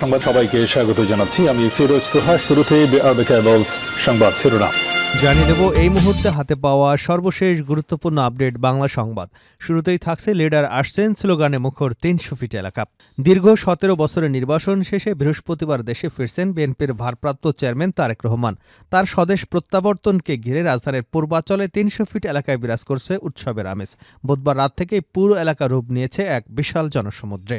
সংবাদ সবাইকে স্বাগত জানাচ্ছি। আমি ফিরোজ তোহা। শুরুতেই সংবাদ শিরোনাম জানিয়ে দেব এই মুহূর্তে হাতে পাওয়া সর্বশেষ গুরুত্বপূর্ণ আপডেট বাংলা সংবাদ। শুরুতেই থাকছে লিডার আসছেন স্লোগানে মুখর ৩০০ ফিট এলাকা। দীর্ঘ ১৭ বছরের নির্বাসন শেষে বৃহস্পতিবার দেশে ফিরছেন বিএনপির ভারপ্রাপ্ত চেয়ারম্যান তারেক রহমান। তার স্বদেশ প্রত্যাবর্তনকে ঘিরে রাজধানীর পূর্বাঞ্চলে ৩০০ ফিট এলাকায় বিরাজ করছে উৎসবের আমেজ। বুধবার রাত থেকেই পুরো এলাকা রূপ নিয়েছে এক বিশাল জনসমুদ্রে।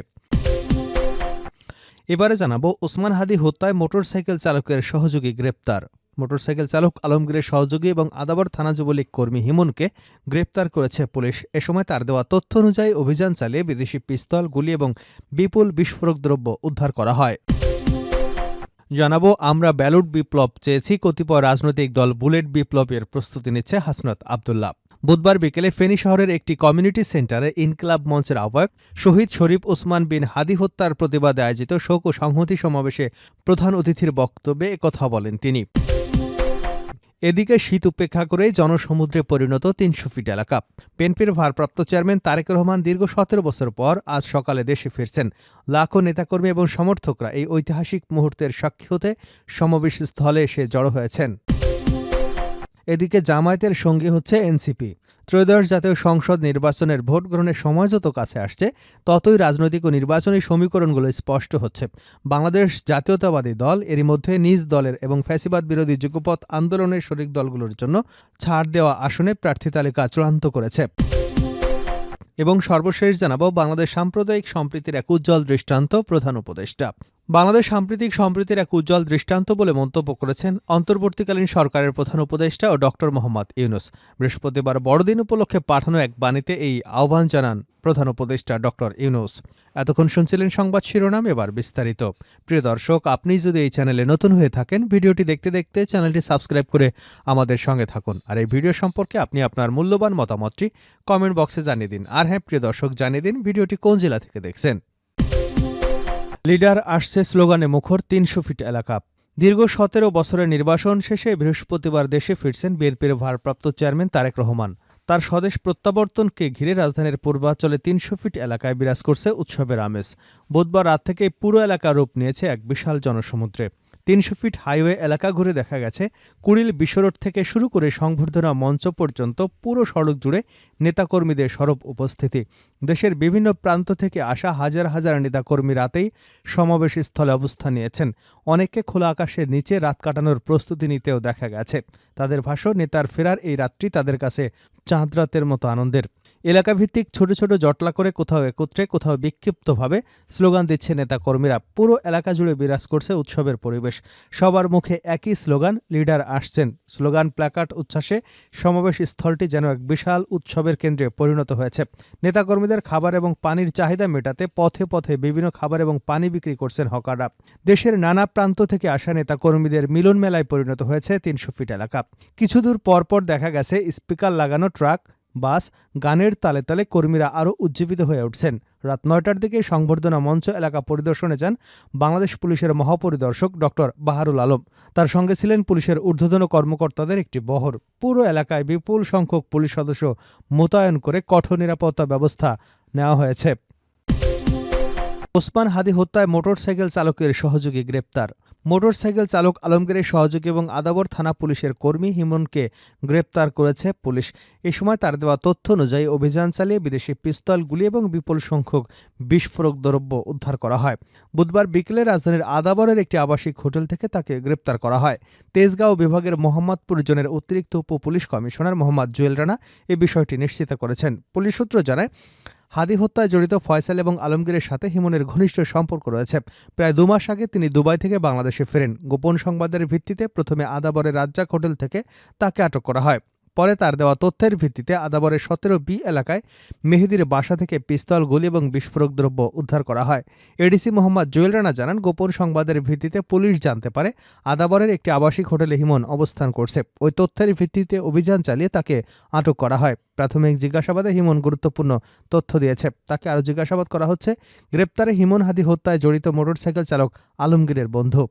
এবারে জানাবো ওসমান হাদি হত্যায় মোটরসাইকেল চালকের সহযোগী গ্রেপ্তার। মোটরসাইকেল চালক আলমগীরের সহযোগী এবং আদাবর থানা যুবলীগ কর্মী হিমনকে গ্রেপ্তার করেছে পুলিশ। এ সময় তার দেওয়া তথ্য অনুযায়ী অভিযান চালিয়ে বিদেশি পিস্তল, গুলি এবং বিপুল বিস্ফোরক দ্রব্য উদ্ধার করা হয়। জানাবো আমরা ব্যালট বিপ্লব চেয়েছি, কতিপয় রাজনৈতিক দল বুলেট বিপ্লবের প্রস্তুতি নিচ্ছে হাসনাত আবদুল্লাহ। বুধবার বিকেলে ফেনী শহরের একটি কমিউনিটি সেন্টারে ইনকিলাব মঞ্চের আহ্বায়ক শহীদ শরীফ ওসমান বিন হাদি হত্যার প্রতিবাদে আয়োজিত শোক ও সংহতি সমাবেশে প্রধান অতিথির বক্তব্যে একথা বলেন তিনি। এদিকে শীত উপেক্ষা করে জনসমুদ্রে পরিণত ৩০০ ফিট এলাকা। বিএনপির ভারপ্রাপ্ত চেয়ারম্যান তারেক রহমান দীর্ঘ ১৭ বছর পর আজ সকালে দেশে ফিরছেন। লাখো নেতাকর্মী এবং সমর্থকরা এই ঐতিহাসিক মুহূর্তের সাক্ষী হতে সমাবেশ স্থলে এসে জড়ো হয়েছেন। এদিকে জামায়াতের সঙ্গী হচ্ছে এনসিপি। ত্রয়োদশ জাতীয় সংসদ নির্বাচনের ভোট গ্রহণের সময় যত কাছে আসছে, ততই রাজনৈতিক ও নির্বাচনী সমীকরণগুলো স্পষ্ট হচ্ছে। বাংলাদেশ জাতীয়তাবাদী দল এরই মধ্যে নিজ দলের এবং ফ্যাসিবাদ বিরোধী যুগপৎ আন্দোলনের শরিক দলগুলোর জন্য ছাড় দেওয়া আসনে প্রার্থী তালিকা চূড়ান্ত করেছে। এবং সর্বশেষ জানাবো বাংলাদেশ সাম্প্রদায়িক সম্প্রীতির এক উজ্জ্বল দৃষ্টান্ত প্রধান উপদেষ্টা। বাংলাদেশ সাম্প্রতিক সম্প্রীতির এক উজ্জ্বল দৃষ্টান্ত বলে মন্তব্য করেছেন অন্তর্বর্তীকালীন সরকারের প্রধান উপদেষ্টা ও ডক্টর মোহাম্মদ ইউনূস। বৃহস্পতিবার বড়দিন উপলক্ষে পাঠানো এক বাণীতে এই আহ্বান জানান প্রধান উপদেষ্টা ডক্টর ইউনূস। এতক্ষণ শুনছিলেন সংবাদ শিরোনাম, এবার বিস্তারিত। প্রিয় দর্শক, আপনি যদি এই চ্যানেলে নতুন হয়ে থাকেন, ভিডিওটি দেখতে দেখতে চ্যানেলটি সাবস্ক্রাইব করে আমাদের সঙ্গে থাকুন। আর এই ভিডিও সম্পর্কে আপনি আপনার মূল্যবান মতামতটি কমেন্ট বক্সে জানিয়ে দিন। আর হ্যাঁ প্রিয় দর্শক, জানিয়ে দিন ভিডিওটি কোন জেলা থেকে দেখছেন। লিডার আসছে স্লোগানে মুখর ৩০০ ফিট এলাকা। দীর্ঘ ১৭ বছরের নির্বাসন শেষে বৃহস্পতিবার দেশে ফিরছেন বিএনপির ভারপ্রাপ্ত চেয়ারম্যান তারেক রহমান। তার স্বদেশ প্রত্যাবর্তনকে ঘিরে রাজধানীর পূর্বাঞ্চলে ৩০০ ফিট এলাকায় বিরাজ করছে উৎসবের আমেজ। বুধবার রাত থেকেই পুরো এলাকা রূপ নিয়েছে এক বিশাল জনসমুদ্রে। ৩০০ ফিট হাইওয়ে এলাকা ঘুরে দেখা গেছে কুড়িল বিশ্বরোড থেকে শুরু করে সংবর্ধনা মঞ্চ পর্যন্ত পুরো সড়ক জুড়ে নেতাকর্মীদের সরব উপস্থিতি। দেশের বিভিন্ন প্রান্ত থেকে আসা হাজার হাজার নেতাকর্মী রাতেই সমাবেশ স্থলে অবস্থান নিয়েছেন। অনেককে খোলা আকাশের নিচে রাত কাটানোর প্রস্তুতি নিতেও দেখা গেছে। তাদের ভাষ্য, নেতার ফেরার এই রাতটি তাদের কাছে চাঁদ রাতের মতো আনন্দের। এলাকাভিত্তিক ছোট ছোট জটলা করে কোথাও একত্রে, কোথাও বিক্ষিপ্তভাবে স্লোগান দিচ্ছে নেতাকর্মীরা। পুরো এলাকা জুড়ে বিরাজ করছে উৎসবের পরিবেশ। সবার মুখে একই স্লোগান, লিডার আসছেন। স্লোগান, প্ল্যাকার্ড, উচ্ছ্বাসে সমাবেশ স্থলটি যেন এক বিশাল উৎসবের কেন্দ্রে পরিণত হয়েছে। নেতাকর্মীদের খাবার এবং পানির চাহিদা মেটাতে পথে পথে বিভিন্ন খাবার এবং পানি বিক্রি করছেন হকাররা। দেশের নানা প্রান্ত থেকে আসা নেতাকর্মীদের মিলন মেলায় পরিণত হয়েছে ৩০০ ফিট এলাকা। কিছুদূর পরপর দেখা গেছে স্পিকার লাগানো ট্রাক, বাস, গানের তালে তালে কর্মীরা আরও উজ্জীবিত হয়ে উঠছেন। রাত ৯টার দিকে সংবর্ধনা মঞ্চ এলাকা পরিদর্শনে যান বাংলাদেশ পুলিশের মহাপরিদর্শক ডক্টর বাহারুল আলম। তার সঙ্গে ছিলেন পুলিশের ঊর্ধ্বতন কর্মকর্তাদের একটি বহর। পুরো এলাকায় বিপুল সংখ্যক পুলিশ সদস্য মোতায়েন করে কঠোর নিরাপত্তা ব্যবস্থা নেওয়া হয়েছে। ওসমান হাদি হত্যায় মোটরসাইকেল চালকের সহযোগী গ্রেপ্তার। মোটরসাইকেল চালক আলমগীরের সহযোগী এবং আদাবর থানা পুলিশের কর্মী হিমনকে গ্রেপ্তার করেছে পুলিশ। এ সময় তার দেওয়া তথ্য অনুযায়ী অভিযান চালিয়ে বিদেশি পিস্তল, গুলি এবং বিপুল সংখ্যক বিস্ফোরক দ্রব্য উদ্ধার করা হয়। বুধবার বিকেলে রাজধানীর আদাবরের একটি আবাসিক হোটেল থেকে তাকে গ্রেপ্তার করা হয়। তেজগাঁও বিভাগের মোহাম্মদপুর জোনের অতিরিক্ত উপ পুলিশ কমিশনার মোহাম্মদ জুয়েল রানা এ বিষয়টি নিশ্চিত করেছেন। পুলিশ সূত্র জানায়, হাদি হত্যায় জড়িত ফয়সাল এবং আলমগীরের সাথে হিমনের ঘনিষ্ঠ সম্পর্ক রয়েছে। প্রায় ২ মাস আগে তিনি দুবাই থেকে বাংলাদেশে ফেরেন। গোপন সংবাদের ভিত্তিতে প্রথমে আদাবরের রাজ্জাক হোটেল থেকে তাকে আটক করা হয়। পরে তার দেওয়া তথ্যের ভিত্তিতে আদাবরের ১৭B এলাকায় মেহেদির বাসা থেকে পিস্তল, গুলি এবং বিস্ফোরক দ্রব্য উদ্ধার করা হয়। এডিসি মোহাম্মদ জুয়েল রানা জানান, গোপন সংবাদের ভিত্তিতে পুলিশ জানতে পারে আদাবরের একটি আবাসিক হোটেলে হিমন অবস্থান করছে। ওই তথ্যের ভিত্তিতে অভিযান চালিয়ে তাকে আটক করা হয়। প্রাথমিক জিজ্ঞাসাবাদে হিমন গুরুত্বপূর্ণ তথ্য দিয়েছে। তাকে আরও জিজ্ঞাসাবাদ করা হচ্ছে। গ্রেপ্তারে হিমন হাদি হত্যায় জড়িত মোটরসাইকেল চালক আলমগীরের বন্ধু।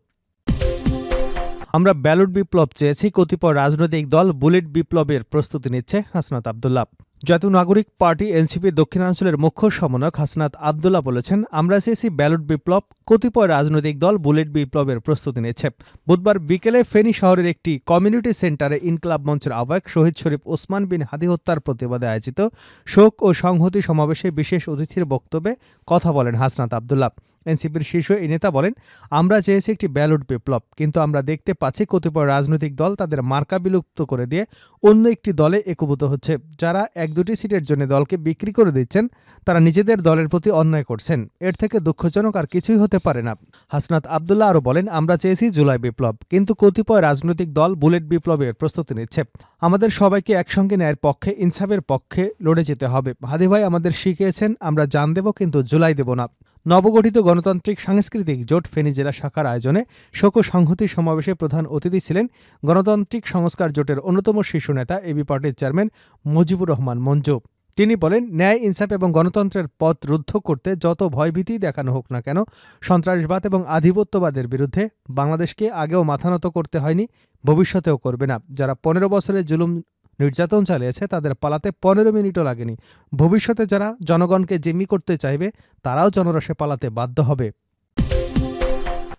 আমরা ব্যালট বিপ্লব চেয়েছি, কতিপয় রাজনৈতিক দল বুলেট বিপ্লবের প্রস্তুতি নিচ্ছে হাসনাত আবদুল্লাহ। জাতীয় নাগরিক পার্টি এনসিপির দক্ষিণাঞ্চলের মুখ্য সমন্বয়ক হাসনাত আবদুল্লাহ বলেছেন, আমরা চেয়েছি ব্যালট বিপ্লব। কতিপয় রাজনৈতিক দল বুলেট বিপ্লবের প্রস্তুতি নিচ্ছে। বুধবার বিকেলে ফেনী শহরের একটি কমিউনিটি সেন্টারে ইনকলাব মঞ্চের আহ্বায়ক শহীদ শরীফ ওসমান বিন হাদী হত্যার প্রতিবাদে আয়োজিত শোক ও সংহতি সমাবেশে বিশেষ অতিথির বক্তব্যে কথা বলেন হাসনাত আবদুল্লাহ। এনসিপির শীর্ষ এই নেতা বলেন, আমরা চেয়েছি একটি ব্যালট বিপ্লব, কিন্তু আমরা দেখতে পাচ্ছি কতিপয় রাজনৈতিক দল তাদের মার্কা বিলুপ্ত করে দিয়ে অন্য একটি দলে একীভূত হচ্ছে। যারা 1-2টি সিটের জন্য দলকে বিক্রি করে দিচ্ছেন, তারা নিজেদের দলের প্রতি অন্যায় করছেন। এর থেকে দুঃখজনক আর কিছুই হতে পারে না। হাসনাত আবদুল্লাহ আরও বলেন, আমরা চেয়েছি জুলাই বিপ্লব, কিন্তু কতিপয় রাজনৈতিক দল বুলেট বিপ্লবের প্রস্তুতি নিচ্ছে। আমাদের সবাইকে একসঙ্গে ন্যায়ের পক্ষে, ইনসাফের পক্ষে লড়ে যেতে হবে। হাদী ভাই আমাদের শিখিয়েছেন, আমরা জান দেব কিন্তু জুলাই দেব না। নবগঠিত গণতান্ত্রিক সাংস্কৃতিক জোট ফেনী জেলা শাখার আয়োজনে শোক ও সংহতি সমাবেশে প্রধান অতিথি ছিলেন গণতান্ত্রিক সংস্কার জোটের অন্যতম শীর্ষ নেতা এবি পার্টির চেয়ারম্যান মুজিবুর রহমান মঞ্জু। তিনি বলেন, ন্যায়, ইনসাফ এবং গণতন্ত্রের পথ রুদ্ধ করতে যত ভয়ভীতি দেখানো হোক না কেন, সন্ত্রাসবাদ এবং আধিপত্যবাদের বিরুদ্ধে বাংলাদেশকে আগেও মাথা নত করতে হয়নি, ভবিষ্যতেও করবে না। যারা 15 বছরের জুলুম নির্যাতন চালিয়েছে তাদের পালাতে 15 মিনিটও লাগেনি। ভবিষ্যতে যারা জনগণকে জিম্মি করতে চাইবে তারাও জনরসে পালাতে বাধ্য হবে।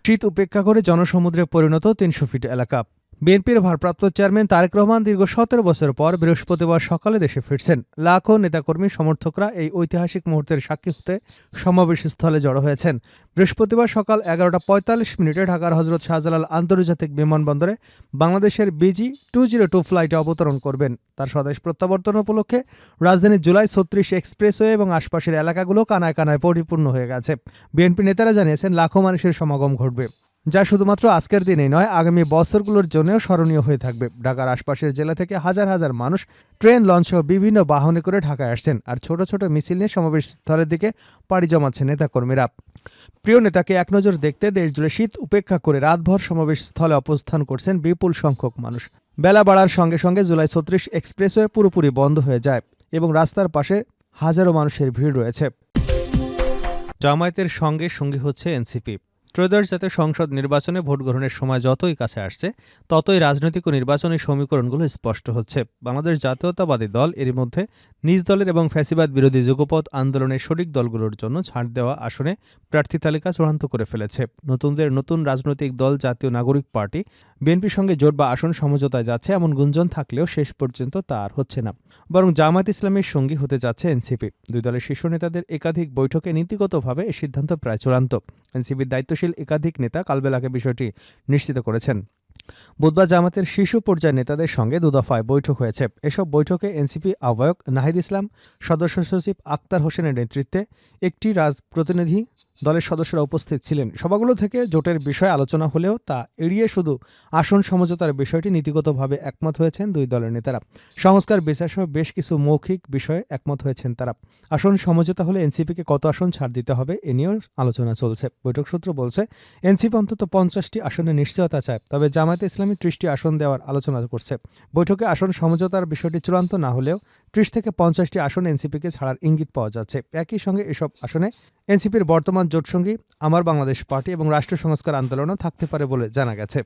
শীত উপেক্ষা করে জনসমুদ্রে পরিণত 300 ফিট এলাকা। বিএনপির ভারপ্রাপ্ত চেয়ারম্যান তারেক রহমান দীর্ঘ 17 বছর পর বৃহস্পতিবার সকালে দেশে ফিরছেন। লাখো নেতাকর্মী সমর্থকরা এই ঐতিহাসিক মুহূর্তের সাক্ষী হতে সমাবেশস্থলে জড়ো হয়েছেন। বৃহস্পতিবার সকাল 11:45 ঢাকার হজরত শাহজালাল আন্তর্জাতিক বিমানবন্দরে বাংলাদেশের BG 202 ফ্লাইটে অবতরণ করবেন। তার স্বদেশ প্রত্যাবর্তন উপলক্ষে রাজধানীর জুলাই 36 এক্সপ্রেসওয়ে এবং আশপাশের এলাকাগুলো কানায় কানায় পরিপূর্ণ হয়ে গেছে। বিএনপি নেতারা জানিয়েছেন, লাখো মানুষের সমাগম ঘটবে, যা শুধুমাত্র আজকের দিনেই নয়, আগামী বছরগুলোর জন্যও স্মরণীয় হয়ে থাকবে। ঢাকার আশপাশের জেলা থেকে হাজার হাজার মানুষ ট্রেন, লঞ্চসহ বিভিন্ন বাহনে করে ঢাকায় আসছেন, আর ছোট ছোট মিছিল নিয়ে সমাবেশস্থলের দিকে পাড়ি জমাচ্ছেন নেতাকর্মীরা। প্রিয় নেতাকে একনজর দেখতে দেশজুড়ে শীত উপেক্ষা করে রাতভর সমাবেশস্থলে অবস্থান করছেন বিপুল সংখ্যক মানুষ। বেলা বাড়ার সঙ্গে সঙ্গে জুলাই 36 এক্সপ্রেসওয়ে পুরোপুরি বন্ধ হয়ে যায় এবং রাস্তার পাশে হাজারো মানুষের ভিড় রয়েছে। জামায়াতের সঙ্গে সঙ্গী হচ্ছে এনসিপি। ত্রয়োদশ জাতীয় সংসদ নির্বাচনে ভোট গ্রহণের সময় যতই কাছে আসছে, ততই রাজনৈতিক ও নির্বাচনী সমীকরণগুলো স্পষ্ট হচ্ছে। বাংলাদেশ জাতীয়তাবাদী দল এরই মধ্যে নিজ দলের এবং ফ্যাসিবাদ বিরোধী যুগপৎ আন্দোলনের শরিক দলগুলোর জন্য ছাড় দেওয়া আসনে প্রার্থী তালিকা চূড়ান্ত করে ফেলেছে। নতুনদের নতুন রাজনৈতিক দল জাতীয় নাগরিক পার্টি বিএনপির সঙ্গে জোট বা আসন সমঝোতায় যাচ্ছে এমন গুঞ্জন থাকলেও শেষ পর্যন্ত তা আর হচ্ছে না, বরং জামায়াত ইসলামের সঙ্গী হতে যাচ্ছে এনসিপি। দুই দলের শীর্ষ নেতাদের একাধিক বৈঠকে নীতিগতভাবে এ সিদ্ধান্ত প্রায় চূড়ান্ত। এনসিপির দায়িত্বশীল একাধিক নেতা কালবেলাকে বিষয়টি নিশ্চিত করেছেন। বুধবার জামাতের শীর্ষ পর্যায়ের নেতাদের সঙ্গে দুদফায় বৈঠক হয়েছে। এসব বৈঠকে এনসিপি আহ্বায়ক নাহিদ ইসলাম, সদস্য সচিব আক্তার হোসেনের নেতৃত্বে একটি প্রতিনিধি দলের সদস্যরা উপস্থিত ছিলেন। সভাগুলো থেকে জোটের বিষয়ে আলোচনা হলেও তা এড়িয়ে শুধু আসন সমঝোতার বিষয়টি নীতিগতভাবে একমত হয়েছেন দুই দলের নেতারা। সংস্কার বিচারসহ বেশ কিছু মৌখিক বিষয়ে একমত হয়েছেন তারা। আসন সমঝোতা হলে এনসিপিকে কত আসন ছাড় দিতে হবে এ নিয়েও আলোচনা চলছে। বৈঠক সূত্র বলছে, এনসিপি অন্তত 50টি আসনের নিশ্চয়তা চায়, তবে জামায়াতে ইসলামী 30টি আসন দেওয়ার আলোচনা করছে। বৈঠকে আসন সমঝোতার বিষয়টি চূড়ান্ত না হলেও 30 থেকে 50টি আসন এনসিপিকে ছাড়ার ইঙ্গিত পাওয়া যাচ্ছে। একই সঙ্গে এসব আসনে এনসিপির বর্তমান জোটসঙ্গী আমার বাংলাদেশ পার্টি এবং রাষ্ট্র সংস্কার আন্দোলনও থাকতে পারে বলে জানা গেছে।